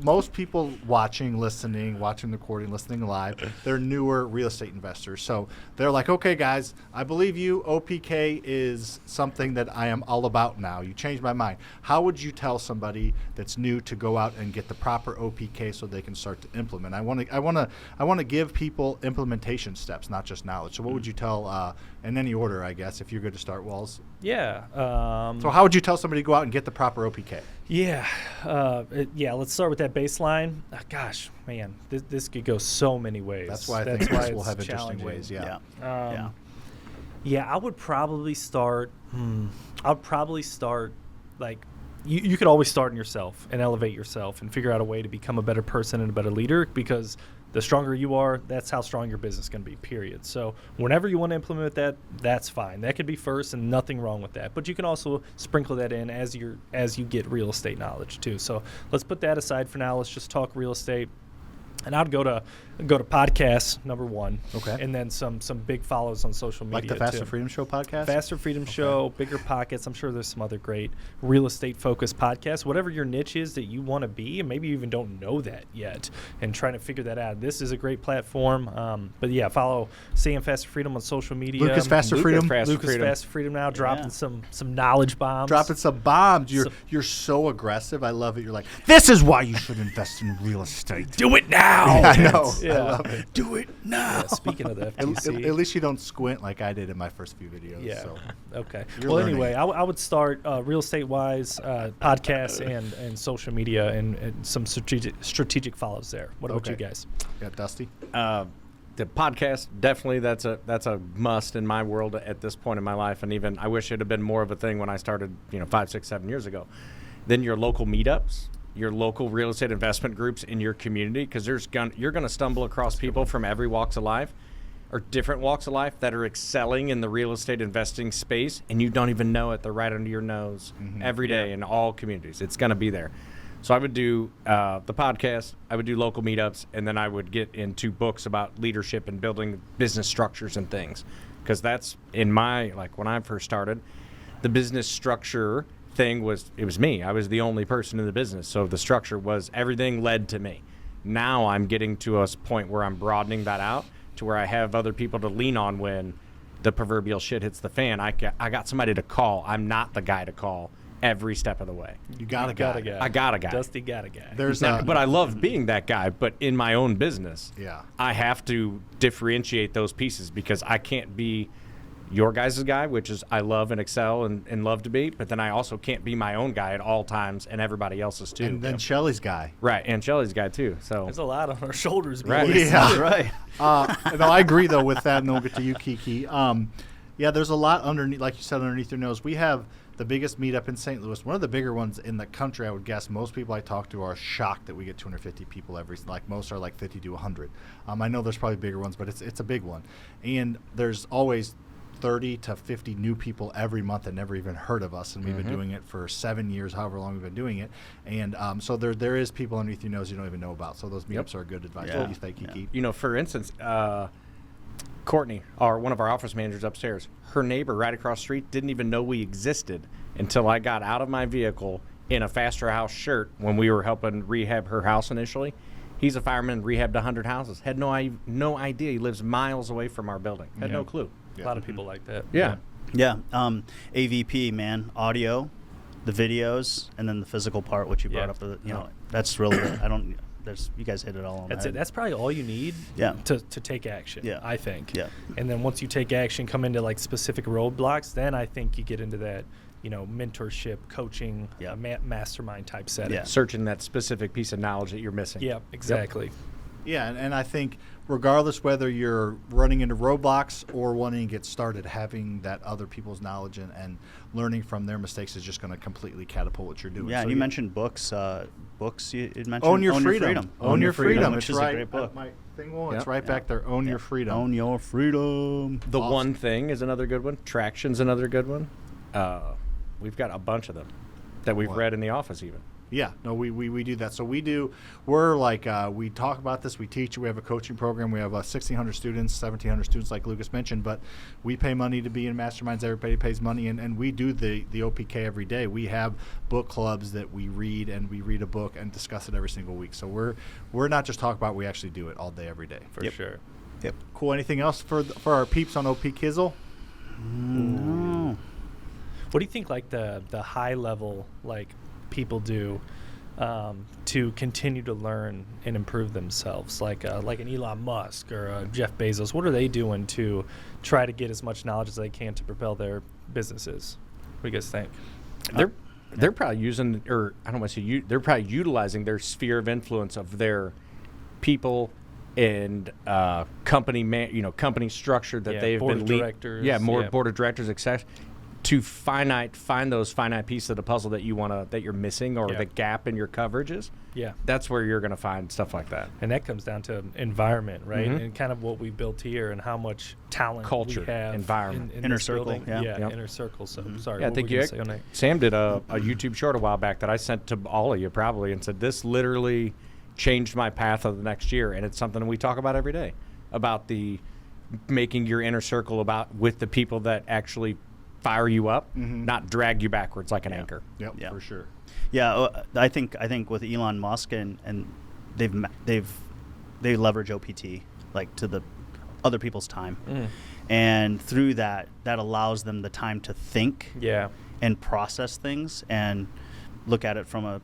most people watching the recording, listening live, they're newer real estate investors. So they're like, okay, guys, I believe you. OPK is something that I am all about now. You changed my mind. How would you tell somebody that's new to go out and get the proper OPK so they can start to implement? I want to give people implementation steps, not just knowledge. So what would you tell, in any order, I guess, if you're good to start, Walls? Yeah. So how would you tell somebody to go out and get the proper OPK? Yeah. Let's start with that baseline. Gosh, man, this could go so many ways. That's why I think this will have interesting ways. Yeah. I would probably start. Like, you could always start in yourself and elevate yourself and figure out a way to become a better person and a better leader, because the stronger you are, that's how strong your business is going to be, period. So whenever you want to implement that, that's fine. That could be first, and nothing wrong with that. But you can also sprinkle that in as you get real estate knowledge too. So let's put that aside for now. Let's just talk real estate. And I'd go to podcasts, number one. Okay. And then some big follows on social media. Like the Faster Freedom Show podcast? Faster Freedom Show, Bigger Pockets. I'm sure there's some other great real estate focused podcasts. Whatever your niche is that you want to be, and maybe you even don't know that yet, and trying to figure that out. This is a great platform. But yeah, follow Sam Faster Freedom on social media. Lucas Faster Freedom now, dropping some knowledge bombs. Dropping some bombs. You're so aggressive. I love it. You're like, this is why you should invest in real estate. Do it now. Yeah, I know. Yeah. I love it. Do it now. Yeah, speaking of the FTC. At least you don't squint like I did in my first few videos. Yeah. So. Okay. You're Well, learning. anyway, I would start real estate-wise, podcasts and social media and some strategic follows there. What about you guys? Yeah, Dusty? The podcast, definitely that's a must in my world at this point in my life. And even I wish it had been more of a thing when I started, 5, 6, 7 years ago. Then your local meetups, your local real estate investment groups in your community, because you're going to stumble across people from every walks of life or different walks of life that are excelling in the real estate investing space, and you don't even know it. They're right under your nose every day in all communities. It's going to be there. So I would do the podcast, I would do local meetups, and then I would get into books about leadership and building business structures and things, because that's in my, like when I first started, the business structure thing was me. I was the only person in the business, so the structure was everything led to me. Now I'm getting to a point where I'm broadening that out to where I have other people to lean on when the proverbial shit hits the fan. I got somebody to call. I'm not the guy to call every step of the way. You got a guy. I got a guy. Dusty got a guy. But I love being that guy. But in my own business, I have to differentiate those pieces, because I can't be your guys' guy, which is I love and excel and love to be, but then I also can't be my own guy at all times, and everybody else's too. And then Shelly's guy. Right, and Shelly's guy too. So there's a lot on our shoulders. Right. Yeah. Right. No, I agree though with that, and then we'll get to you, Kiki. There's a lot underneath, like you said, underneath your nose. We have the biggest meetup in St. Louis, one of the bigger ones in the country. I would guess most people I talk to are shocked that we get 250 people most are like 50 to 100. I know there's probably bigger ones, but it's a big one, and there's always 30 to 50 new people every month that never even heard of us, and we've been doing it for 7 years, however long we've been doing it, and so there is people underneath your nose you don't even know about, so those meetups are good advice. What do you think, Kiki? For instance, Courtney, one of our office managers upstairs, her neighbor right across the street didn't even know we existed until I got out of my vehicle in a Faster House shirt when we were helping rehab her house initially. He's a fireman, rehabbed 100 houses. Had no idea he lives miles away from our building. Had no clue. A lot of people like that. Yeah. AVP, man, audio, the videos, and then the physical part, which you brought up. That's really you guys hit it all on That's the it. head. That's probably all you need to take action, I think. Yeah. And then once you take action, come into like specific roadblocks, then I think you get into that, mentorship, coaching, mastermind type setting. Yeah. Searching that specific piece of knowledge that you're missing. Yeah, exactly. Yeah, and I think regardless whether you're running into roadblocks or wanting to get started, having that other people's knowledge and learning from their mistakes is just going to completely catapult what you're doing. Yeah, so and you mentioned books. Books you mentioned. Own Your Freedom. Own Your Freedom, Which is right, a great book. My thing, it's right back there. Own Your Freedom. Own Your Freedom. The One Thing is another good one. Traction's another good one. We've got a bunch of them that we've read in the office even. Yeah, no, we do that. So we're like, we talk about this, we teach, we have a coaching program. We have 1,600 students, 1,700 students like Lucas mentioned, but we pay money to be in masterminds. Everybody pays money, and we do the OPK every day. We have book clubs that we read, and we read a book and discuss it every single week. So we're not just talking about it, we actually do it all day, every day. For sure. Yep. Cool. Anything else for our peeps on OP Kizzle? No. What do you think, like the high level, like people do to continue to learn and improve themselves, like an Elon Musk or a Jeff Bezos? What are they doing to try to get as much knowledge as they can to propel their businesses? What do you guys think? They're probably using, or I don't want to say they're probably utilizing their sphere of influence of their people and company structure that they've board been of directors, board of directors, etc. To find those finite pieces of the puzzle that you're missing, or the gap in your coverages. Yeah, that's where you're going to find stuff like that. And that comes down to environment, right? Mm-hmm. And kind of what we built here, and how much talent, culture, we have, environment, in inner this circle. building. Yeah. Inner circle. So sorry. Yeah, I what think were you gonna say on that? Sam did a YouTube short a while back that I sent to all of you probably, and said this literally changed my path of the next year, and it's something we talk about every day, about the making your inner circle with the people that actually fire you up, not drag you backwards like an anchor. Yep, for sure. Yeah, I think with Elon Musk and they leverage OPT like to the other people's time, and through that allows them the time to think, and process things and look at it from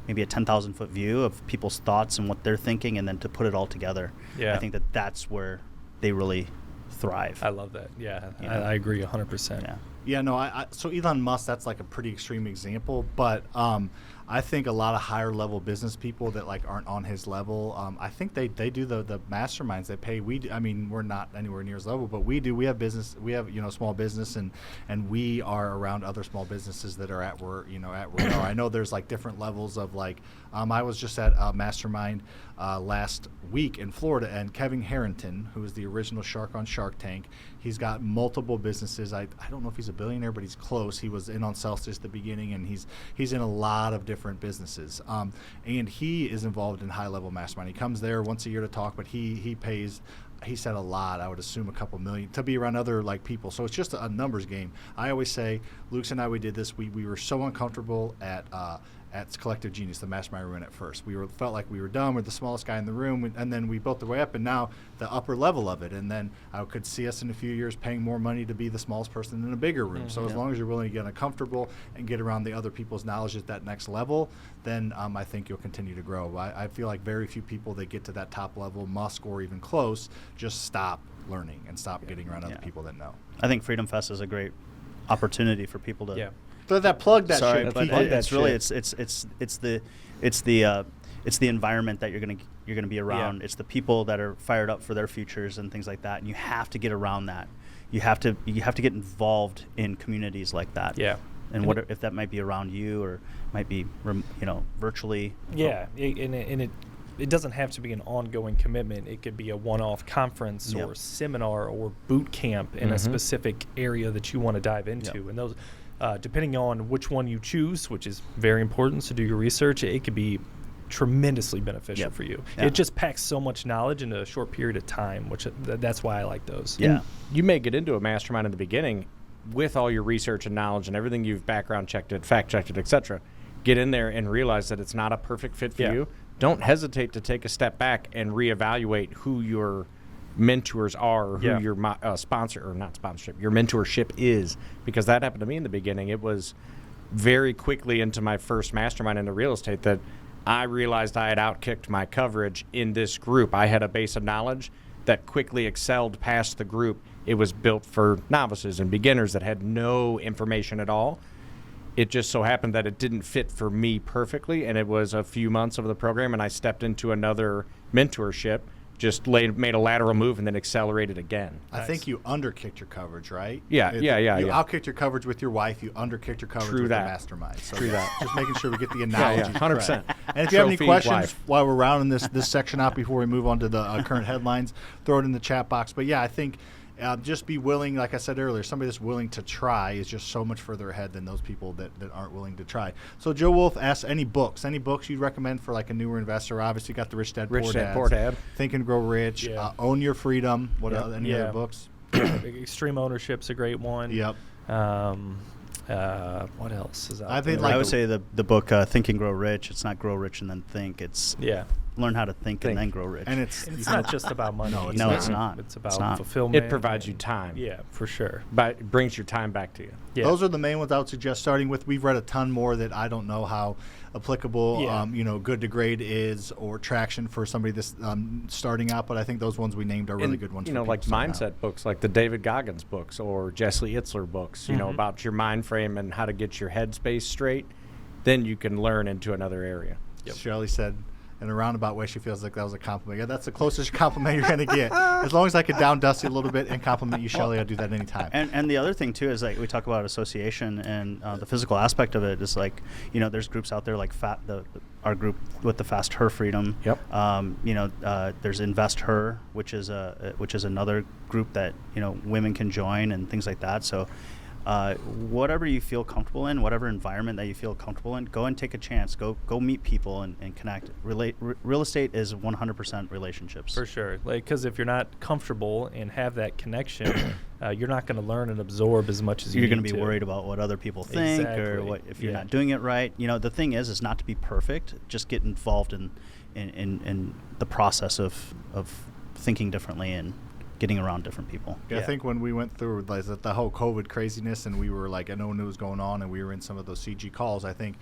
maybe a 10,000 foot view of people's thoughts and what they're thinking, and then to put it all together. I think that's where they really thrive. I love that. I agree 100%. Yeah, no, so Elon Musk, that's like a pretty extreme example, but I think a lot of higher level business people that like aren't on his level, I think they do the masterminds. They pay. We're not anywhere near his level, but we do. We have business. We have small business, and we are around other small businesses that are at where we are. I know there's like different levels of like. I was just at a mastermind last week in Florida, and Kevin Harrington, who is the original shark on Shark Tank, he's got multiple businesses. I don't know if he's a billionaire, but he's close. He was in on Celsius at the beginning, and he's in a lot of different businesses. And he is involved in high level mastermind. He comes there once a year to talk, but he pays. He said a lot. I would assume a couple million to be around other like people. So it's just a numbers game. I always say, Luke and I, we did this. We were so uncomfortable at Collective Genius, the mastermind we were in at first. Felt like we were done. We're the smallest guy in the room, and then we built the way up, and now the upper level of it. And then I could see us in a few years paying more money to be the smallest person in a bigger room. So as long as you're willing to get uncomfortable and get around the other people's knowledge at that next level, then I think you'll continue to grow. I feel like very few people that get to that top level, Musk or even close, just stop learning and stop getting around other people that know. I think Freedom Fest is a great opportunity for people to. So plug that Sorry, shit. but it's really it's the environment that you're gonna be around. It's the people that are fired up for their futures and things like that. And you have to get around that. You have to get involved in communities like that. Yeah. And what if that might be around you, or might be virtually. Yeah, it doesn't have to be an ongoing commitment. It could be a one-off conference or seminar or boot camp in a specific area that you want to dive into. And those, depending on which one you choose, which is very important, so do your research, it could be tremendously beneficial for you. It just packs so much knowledge in a short period of time, which that's why I like those. And you may get into a mastermind in the beginning with all your research and knowledge and everything you've background checked it, fact checked it, etc. Get in there and realize that it's not a perfect fit for you. Don't hesitate to take a step back and reevaluate who your mentors are, or who your sponsor, or not sponsorship, your mentorship is, because that happened to me in the beginning. It was very quickly into my first mastermind into real estate that I realized I had outkicked my coverage in this group. I had a base of knowledge that quickly excelled past the group. It was built for novices and beginners that had no information at all. It just so happened that it didn't fit for me perfectly, and it was a few months of the program, and I stepped into another mentorship, just made a lateral move, and then accelerated again. I think you underkicked your coverage, right? You outkicked your coverage with your wife. You underkicked your coverage with the mastermind. So just making sure we get the analogy 100%. And if you have any questions while we're rounding this section out before we move on to the current headlines, throw it in the chat box. But yeah, I think just be willing, like I said earlier, somebody that's willing to try is just so much further ahead than those people that aren't willing to try. So Joe Wolf asks, any books you'd recommend for like a newer investor? Obviously, you got the Rich Dad Poor Dad, Think and Grow Rich, Own Your Freedom. What any other books? Extreme Ownership's a great one. Yep. What else is out I think there? I would say the book Think and Grow Rich. It's not grow rich and then think. It's learn how to think and then grow rich. And it's not just about money. No, it's not. It's about It's not. fulfillment. It provides you time. Yeah, for sure. But it brings your time back to you. Yeah. Those are the main ones I would suggest starting with. We've read a ton more that I don't know how applicable, Good to Great is, or Traction for somebody that's starting out. But I think those ones we named are really good ones. For like people starting mindset out. books, like the David Goggins books or Jesse Itzler books, about your mind frame and how to get your headspace straight. Then you can learn into another area. Shelley said, in a roundabout way, she feels like that was a compliment. Yeah, that's the closest compliment you're going to get. As long as I could down Dusty a little bit and compliment you, Shelley, I'd do that anytime. And the other thing too is like we talk about association and the physical aspect of it is like there's groups out there like our group with the Fast Her Freedom. Yep. There's Invest Her, which is another group that women can join and things like that. So. Whatever you feel comfortable in, whatever environment that you feel comfortable in, go and take a chance. Go meet people and connect. Real estate is 100% relationships. For sure. Because if you're not comfortable and have that connection, you're not going to learn and absorb as much as you're going to be worried about what other people think or what if you're not doing it right. The thing is not to be perfect. Just get involved in the process of thinking differently and getting around different people. I think when we went through the whole COVID craziness and we were like, no one knew what was going on, and we were in some of those CG calls, I think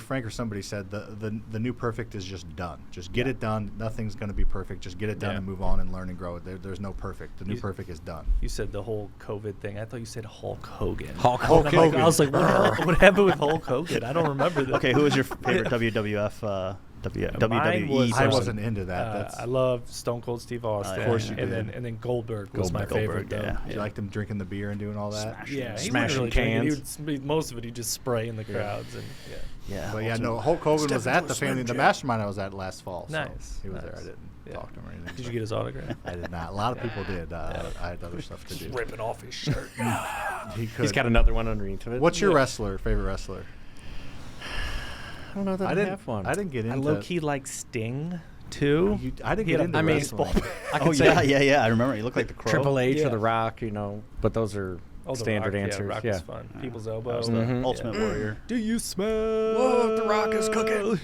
Frank or somebody said the new perfect is just done. Just get it done. Nothing's going to be perfect. Just get it done and move on and learn and grow. There's no perfect. The new perfect is done. You said the whole COVID thing. I thought you said Hulk Hogan. Hulk Hogan. I was like, what happened with Hulk Hogan? I don't remember that. Okay, who was your favorite WWF WWE? I wasn't into that. I love Stone Cold Steve Austin. Of course you did. And then Goldberg was my favorite. Yeah. You liked him drinking the beer and doing all that? Smashing cans. Most of it, he just spray in the crowds. And But Hulk Hogan was at the mastermind I was at last fall. So nice. he was there. I didn't talk to him or anything. Did you get his autograph? I did not. A lot of people did. I had other stuff to do. Ripping off his shirt. He's got another one underneath of it. What's your favorite wrestler? I don't know that I didn't have one. I didn't get into. I low-key like Sting too. I didn't get into wrestling. I can say yeah. I remember. You look like the Crow. Triple H or The Rock, but those are standard Rock, answers. Rock was fun. People's Elbow. Ultimate Warrior. Do you smell? Whoa, The Rock is cooking.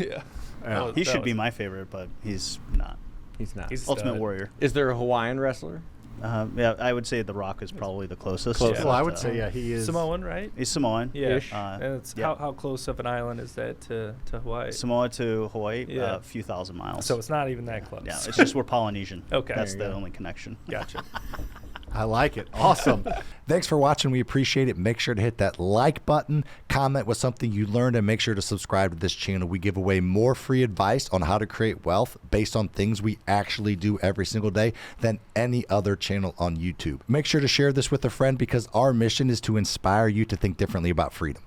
Yeah. He should be my favorite, but he's not. He's not. He's Ultimate stud. Warrior. Is there a Hawaiian wrestler? I would say The Rock is probably the closest. Well, I would say he is Samoan, right? He's Samoan. Yeah. Ish. And it's how close of an island is that to Hawaii? Samoa to Hawaii, Yeah. a few thousand miles. So it's not even that close. Yeah, it's just we're Polynesian. Okay. That's There you the go. only connection. Gotcha. I like it. Awesome. Thanks for watching. We appreciate it. Make sure to hit that like button, comment with something you learned, and make sure to subscribe to this channel. We give away more free advice on how to create wealth based on things we actually do every single day than any other channel on YouTube. Make sure to share this with a friend because our mission is to inspire you to think differently about freedom.